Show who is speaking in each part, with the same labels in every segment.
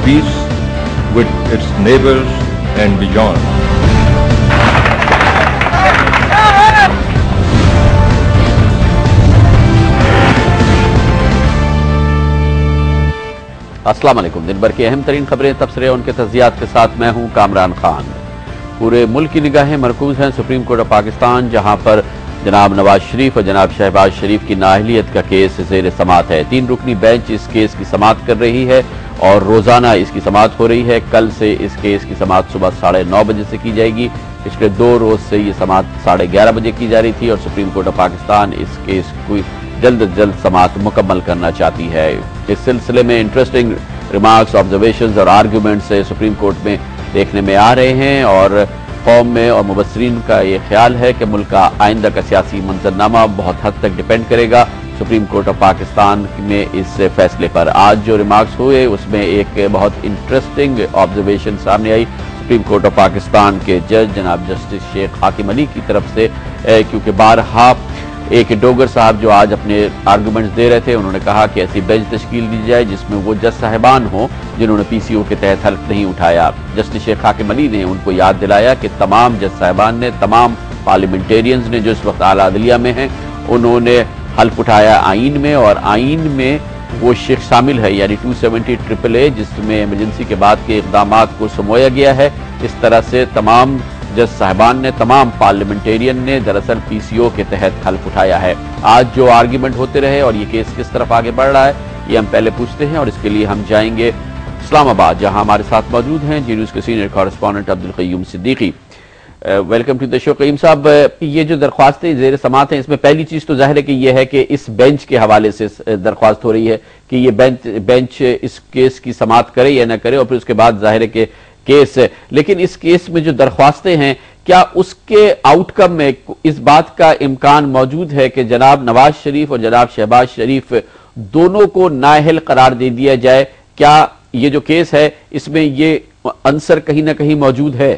Speaker 1: peace with its neighbors and beyond.
Speaker 2: अस्सलाम वालेकुम। दिन भर की अहम तरीन खबरें, तबसरे उनके तज़ियात के साथ मैं हूं कामरान खान। पूरे मुल्क की निगाहें मरकूज हैं सुप्रीम कोर्ट ऑफ पाकिस्तान, जहां पर जनाब नवाज शरीफ और जनाब शहबाज शरीफ की नाअहलियत का केस ज़ेर समाअत है। 3 रुकनी बेंच इस केस की समाअत कर रही है और रोज़ाना इसकी समाअत हो रही है। कल से इस केस की समाअत सुबह 9:30 बजे से की जाएगी। पिछले 2 रोज़ से ये समाअत 11:30 बजे की जा रही थी और सुप्रीम कोर्ट ऑफ पाकिस्तान इस केस को जल्द अज जल्द समाअत मुकम्मल करना चाहती है। इस सिलसिले में इंटरेस्टिंग रिमार्क्स, ऑब्जर्वेशंस और आर्ग्यूमेंट्स सुप्रीम कोर्ट में देखने में आ रहे हैं और कौम में और मुबस्सरीन का ये ख्याल है कि मुल्क का आइंदा का सियासी मंजरनामा बहुत हद तक डिपेंड करेगा सुप्रीम कोर्ट ऑफ पाकिस्तान में इस फैसले पर। आज जो रिमार्क्स हुए उसमें एक बहुत इंटरेस्टिंग ऑब्जर्वेशन सामने आई सुप्रीम कोर्ट ऑफ पाकिस्तान के जज जनाब जस्टिस शेख हाकिम अली की तरफ से, क्योंकि बारहा एक डोगर साहब जो आज अपने आर्गूमेंट्स दे रहे थे, उन्होंने कहा कि ऐसी बेंच तश्कील दी जाए जिसमें वो जज साहिबान हों जिन्होंने पीसीओ के तहत हल्फ नहीं उठाया। जस्टिस शेख हाकिम अली ने उनको याद दिलाया कि तमाम जज साहिबान ने, तमाम पार्लियामेंटेरियंस ने जो इस वक्त आला अदलिया में हैं, उन्होंने हल्फ उठाया आइन में, और आइन में वो शेख शामिल है यानी 270 AAA, जिसमें इमरजेंसी के बाद के इक़दामात को समोया गया है। इस तरह से तमाम जज साहिबान ने, तमाम पार्लियामेंटेरियन ने दरअसल पीसीओ के तहत हल्फ उठाया है। आज जो आर्ग्यूमेंट होते रहे और ये केस किस तरफ आगे बढ़ रहा है ये हम पहले पूछते हैं, और इसके लिए हम जाएंगे इस्लामाबाद, जहां हमारे साथ मौजूद हैं जी न्यूज़ के senior correspondent Abdul Qayyum Siddiqui. Welcome to the show Qayyum साहब। ये जो दरख्वास्तें ज़ेर समाअत हैं, इसमें पहली चीज़ तो जाहिर है कि ये है कि इस बेंच के हवाले से दरख्वास्त हो रही है कि ये बेंच इस केस की समाअत करे या न करे, और फिर उसके बाद जाहिर है कि केस, लेकिन इस केस में जो दरख्वास्तें हैं, क्या उसके आउटकम में इस बात का इम्कान मौजूद है कि जनाब नवाज शरीफ और जनाब शहबाज शरीफ दोनों को नाअहल करार दे दिया जाए? क्या ये जो केस है इसमें ये अंसर कहीं ना कहीं मौजूद है?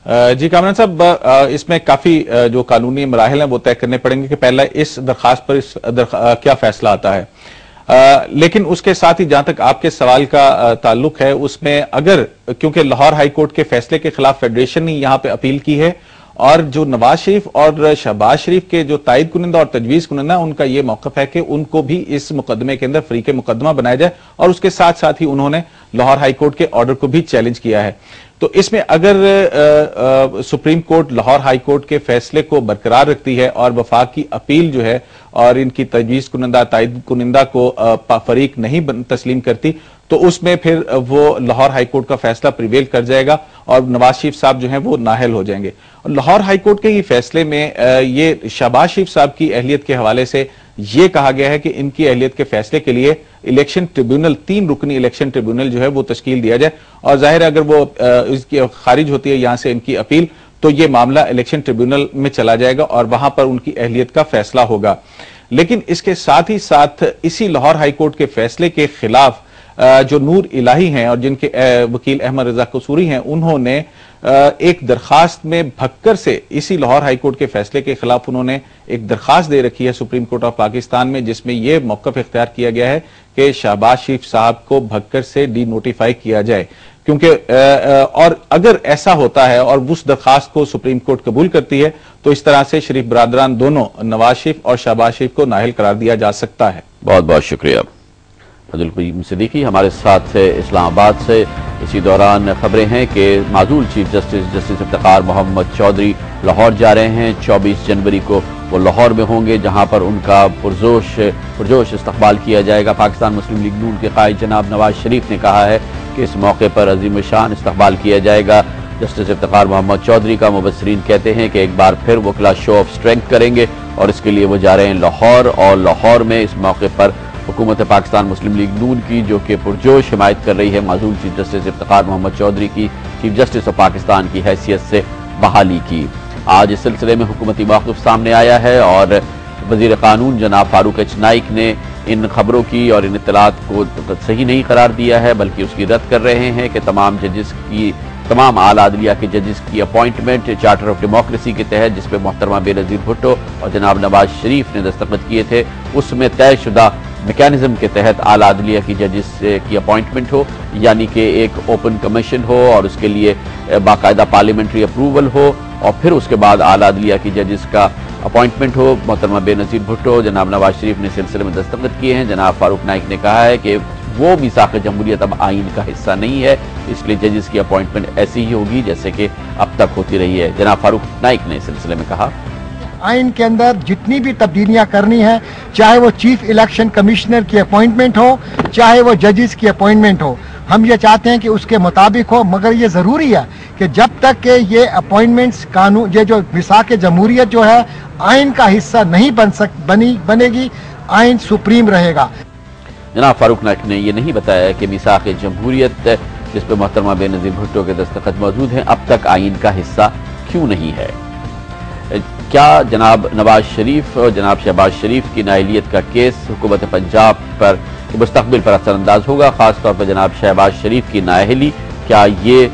Speaker 3: जी कामरान साहब, इसमें काफी जो कानूनी मराहिल हैं वो तय करने पड़ेंगे कि पहला इस दरख्वास्त पर क्या फैसला आता है। लेकिन उसके साथ ही जहां तक आपके सवाल का ताल्लुक है, उसमें अगर, क्योंकि लाहौर हाई कोर्ट के फैसले के खिलाफ फेडरेशन ने यहां पे अपील की है, और जो नवाज शरीफ और शहबाज शरीफ के जो तायद कुनिंदा और तजवीज कुनिंदा, उनका यह मौकफ है कि उनको भी इस मुकदमे के अंदर फरीके मुकदमा बनाया जाए, और उसके साथ साथ ही उन्होंने लाहौर हाई कोर्ट के ऑर्डर को भी चैलेंज किया है। तो इसमें अगर supreme court Lahore high court के फैसले को बरकरार रखती है और वफाक की अपील जो है और इनकी तजवीज कुनिंदा तायद कुनिंदा को फरीक नहीं तस्लीम करती, तो उसमें फिर वो लाहौर हाई कोर्ट का फैसला प्रिवेल कर जाएगा और नवाज शरीफ साहब जो हैं वो नाअहल हो जाएंगे। और लाहौर हाई कोर्ट के ही फैसले में ये शहबाज शरीफ साहब की अहलियत के हवाले से ये कहा गया है कि इनकी अहलियत के फैसले के लिए इलेक्शन ट्रिब्यूनल, 3 रुकनी इलेक्शन ट्रिब्यूनल जो है वो तश्कील दिया जाए, और जाहिर है अगर वो इसकी खारिज होती है यहां से इनकी अपील, तो ये मामला इलेक्शन ट्रिब्यूनल में चला जाएगा और वहां पर उनकी अहलियत का फैसला होगा। लेकिन इसके साथ ही साथ इसी लाहौर हाई कोर्ट के फैसले के खिलाफ जो नूर इलाही हैं और जिनके वकील अहमद रजा कसूरी हैं, उन्होंने एक दरखास्त में भक्कर से इसी लाहौर हाई कोर्ट के फैसले के खिलाफ उन्होंने एक दरखास्त दे रखी है सुप्रीम कोर्ट ऑफ पाकिस्तान में, जिसमें यह मौकफ इख्तियार किया गया है कि शहबाज शरीफ साहब को भक्कर से डी नोटिफाई किया जाए, क्योंकि और अगर ऐसा होता है और उस दरखास्त को सुप्रीम कोर्ट कबूल करती है, तो इस तरह से शरीफ बरादरान दोनों नवाज शरीफ और शहबाज शरीफ को नाअहल करार दिया जा सकता है।
Speaker 2: बहुत बहुत शुक्रिया अब्दुल क़य्यूम सिद्दीकी हमारे साथ इस्लामाबाद से। इसी दौरान खबरें हैं कि माजूल चीफ जस्टिस इफ्तिखार मोहम्मद चौधरी लाहौर जा रहे हैं। 24 जनवरी को वो लाहौर में होंगे, जहां पर उनका पुरजोश इस्तकबाल किया जाएगा। पाकिस्तान मुस्लिम लीग नून के कायद जनाब नवाज शरीफ ने कहा है कि इस मौके पर अजीम शान इस्तकबाल किया जाएगा। जस्टिस इफ्तिखार मोहम्मद चौधरी का मुबस्सरीन कहते हैं कि एक बार फिर वो क्लास शो ऑफ स्ट्रेंथ करेंगे, और इसके लिए वो जा रहे हैं लाहौर, और लाहौर में इस मौके पर हुकूमत पाकिस्तान मुस्लिम लीग नून की, जो कि पुरजोश हिमायत कर रही है माजूल चीफ जस्टिस इफ्तिखार मोहम्मद चौधरी की चीफ जस्टिस ऑफ पाकिस्तान की हैसियत से बहाली की। आज इस सिलसिले में हुकूमती मौक़िफ़ सामने आया है और वज़ीर क़ानून जनाब फारूक एच नाइक ने इन खबरों की और इन इत्तलात को सही नहीं करार दिया है, बल्कि उसकी रद्द कर रहे हैं कि तमाम आला अदलिया के जजेस की अपॉइंटमेंट चार्टर ऑफ डेमोक्रेसी के तहत, जिसपे मोहतरमा बेनज़ीर भुट्टो और जनाब नवाज शरीफ ने दस्तखत किए थे, उसमें तयशुदा میکینزم کے تحت اعلیٰ عدلیہ کی ججز کی اپوائنٹمنٹ ہو، یعنی کہ ایک اوپن کمیشن ہو اور اس کے لیے باقاعدہ پارلیمنٹری اپروول ہو، اور پھر اس کے بعد اعلیٰ عدلیہ کی ججز کا اپوائنٹمنٹ ہو۔ محترمہ بے نظیر بھٹو، جناب نواز شریف نے سلسلے میں دستخط کیے ہیں۔ جناب فاروق نائک نے کہا ہے کہ وہ میثاق جمہوریت اب آئین کا حصہ نہیں ہے، اس لیے ججز کی اپوائنٹمنٹ ایسی ہی ہوگی جیسے کہ اب تک ہوتی رہی ہے۔ جناب فاروق نائک نے اس سلسلے میں کہا،
Speaker 4: آئین کے اندر جتنی بھی تبدیلیاں کرنی ہیں، چاہے وہ چیف الیکشن کمشنر کی اپوائنٹمنٹ ہو، چاہے وہ ججز کی اپوائنٹمنٹ ہو، ہم یہ چاہتے ہیں کہ اس کے مطابق ہو، مگر یہ ضروری ہے کہ جب تک کہ یہ اپوائنٹمنٹس قانون، یہ جو میثاق جمہوریت جو ہے آئین کا حصہ نہیں بنے گی، آئین سپریم رہے گا۔
Speaker 2: جناب فاروق نائک نے یہ نہیں بتایا کہ میثاق جمہوریت جس پہ محترمہ بے نظیر بھٹو کے دستخط موجود ہیں اب تک آئین کا حصہ کیوں نہیں ہے۔ کیا جناب نواز شریف اور جناب شہباز شریف کی نااہلیت کا کیس حکومت پنجاب پر مستقبل پر اثر انداز ہوگا؟ خاص طور پر جناب شہباز شریف کی نااہلی، کیا یہ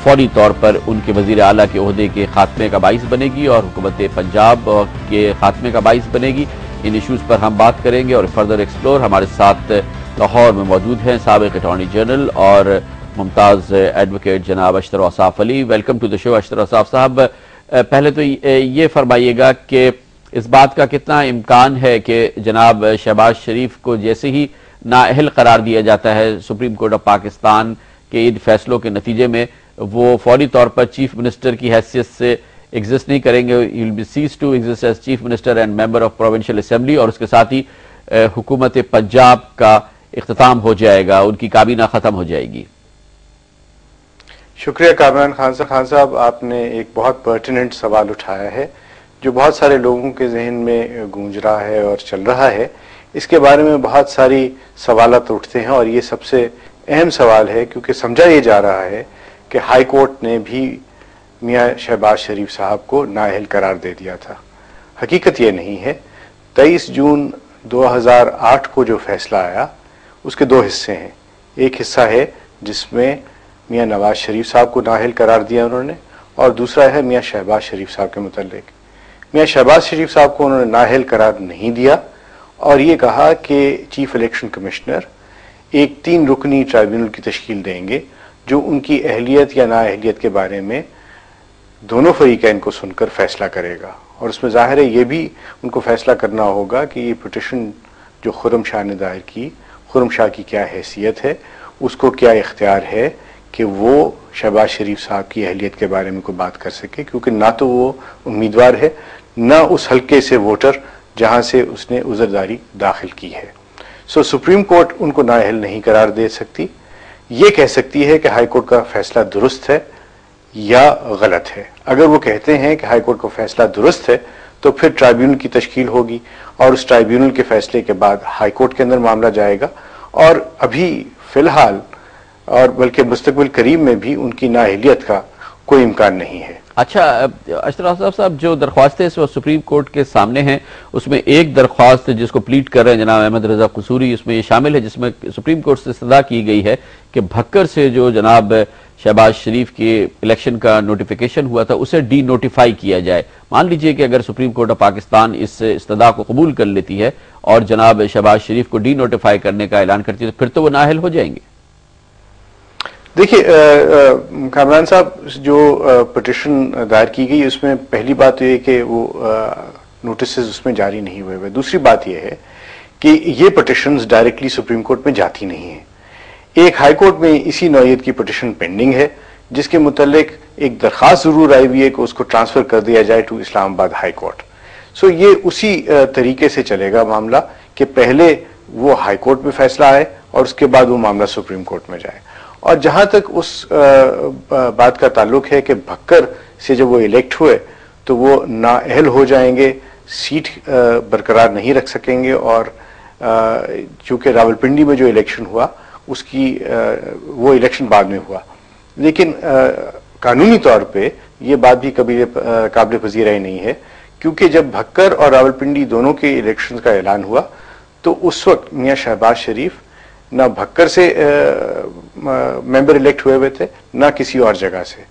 Speaker 2: فوری طور پر ان کے وزیر اعلیٰ کے عہدے کے خاتمے کا باعث بنے گی اور حکومت پنجاب کے خاتمے کا باعث بنے گی؟ ان ایشوز پر ہم بات کریں گے اور فردر ایکسپلور۔ ہمارے ساتھ لاہور میں موجود ہیں سابق اٹارنی جنرل اور ممتاز ایڈوکیٹ جناب اشتر اوصاف علی۔ ویلکم ٹو دی شو اشتر اوصاف صاحب۔ پہلے تو یہ فرمائیے گا کہ اس بات کا کتنا امکان ہے کہ جناب شہباز شریف کو جیسے ہی نااہل قرار دیا جاتا ہے سپریم کورٹ آف پاکستان کے ان فیصلوں کے نتیجے میں، وہ فوری طور پر چیف منسٹر کی حیثیت سے ایگزسٹ نہیں کریں گے، he will be ceased to exist as chief minister and member of provincial assembly, اور اس کے ساتھ ہی حکومت پنجاب کا اختتام ہو جائے گا، ان کی کابینہ ختم ہو جائے گی؟
Speaker 5: شکریہ کامران خان صاحب، آپ نے ایک بہت پرٹیننٹ سوال اٹھایا ہے جو بہت سارے لوگوں کے ذہن میں گونج رہا ہے اور چل رہا ہے۔ اس کے بارے میں بہت ساری سوالات اٹھتے ہیں اور یہ سب سے اہم سوال ہے کیونکہ سمجھا یہ جا رہا ہے کہ ہائی کورٹ نے بھی میاں شہباز شریف صاحب کو نااہل قرار دے دیا تھا۔ حقیقت یہ نہیں ہے۔ 23 جون 2008 کو جو فیصلہ آیا اس کے دو حصے ہیں۔ ایک حصہ ہے جس میں میاں نواز شریف صاحب کو نااہل قرار دیا انہوں نے، اور دوسرا ہے میاں شہباز شریف صاحب کے متعلق۔ میاں شہباز شریف صاحب کو انہوں نے نااہل قرار نہیں دیا اور یہ کہا کہ چیف الیکشن کمشنر ایک 3 رکنی ٹرائیبیونل کی تشکیل دیں گے جو ان کی اہلیت یا نااہلیت کے بارے میں دونوں فریقین کو سن کر فیصلہ کرے گا، اور اس میں ظاہر ہے یہ بھی ان کو فیصلہ کرنا ہوگا کہ یہ پٹیشن جو خرم شاہ نے دائر کی، خرم شاہ کی کیا حیثیت ہے، اس کو کیا اختیار ہے کہ وہ شہباز شریف صاحب کی اہلیت کے بارے میں کوئی بات کر سکے، کیونکہ نہ تو وہ امیدوار ہے نہ اس حلقے سے ووٹر جہاں سے اس نے عذرداری داخل کی ہے۔ سپریم کورٹ ان کو نااہل نہیں قرار دے سکتی، یہ کہہ سکتی ہے کہ ہائی کورٹ کا فیصلہ درست ہے یا غلط ہے۔ اگر وہ کہتے ہیں کہ ہائی کورٹ کا فیصلہ درست ہے تو پھر ٹرائیبیونل کی تشکیل ہوگی اور اس ٹرائیبیونل کے فیصلے کے بعد ہائی کورٹ کے اندر معاملہ جائے گا، اور ابھی فی الحال اور بلکہ مستقبل قریب میں بھی ان کی نااہلیت کا کوئی امکان نہیں ہے۔
Speaker 2: اچھا اشتر اوصاف صاحب، جو درخواستیں اس وقت سپریم کورٹ کے سامنے ہیں اس میں ایک درخواست جس کو پلیٹ کر رہے ہیں جناب احمد رضا قصوری، اس میں یہ شامل ہے جس میں سپریم کورٹ سے استدعا کی گئی ہے کہ بھکر سے جو جناب شہباز شریف کے الیکشن کا نوٹیفیکیشن ہوا تھا اسے ڈی نوٹیفائی کیا جائے۔ مان لیجئے کہ اگر سپریم کورٹ آف پاکستان اس استدعا کو قبول کر لیتی ہے اور جناب شہباز شریف کو ڈی نوٹیفائی کرنے کا اعلان کرتی ہے تو پھر تو وہ نااہل ہو جائیں گے۔
Speaker 5: دیکھیے کامران صاحب، جو پٹیشن دائر کی گئی اس میں پہلی بات تو یہ کہ وہ نوٹسز اس میں جاری نہیں ہوئے۔ دوسری بات یہ ہے کہ یہ پٹیشنز ڈائریکٹلی سپریم کورٹ میں جاتی نہیں ہیں۔ ایک ہائی کورٹ میں اسی نوعیت کی پٹیشن پینڈنگ ہے جس کے متعلق ایک درخواست ضرور آئی ہوئی ہے کہ اس کو ٹرانسفر کر دیا جائے ٹو اسلام آباد ہائی کورٹ۔ یہ اسی طریقے سے چلے گا معاملہ کہ پہلے وہ ہائی کورٹ میں فیصلہ آئے اور اس کے بعد وہ معاملہ سپریم کورٹ میں جائے۔ اور جہاں تک اس بات کا تعلق ہے کہ بھکر سے جب وہ الیکٹ ہوئے تو وہ نااہل ہو جائیں گے، سیٹ برقرار نہیں رکھ سکیں گے، اور چونکہ راولپنڈی میں جو الیکشن ہوا اس کی وہ الیکشن بعد میں ہوا، لیکن قانونی طور پہ یہ بات بھی کبھی قابل پذیرائی نہیں ہے، کیونکہ جب بھکر اور راولپنڈی دونوں کے الیکشن کا اعلان ہوا تو اس وقت میاں شہباز شریف نہ بھکر سے ممبر الیکٹ ہوئے تھے نہ کسی اور جگہ سے۔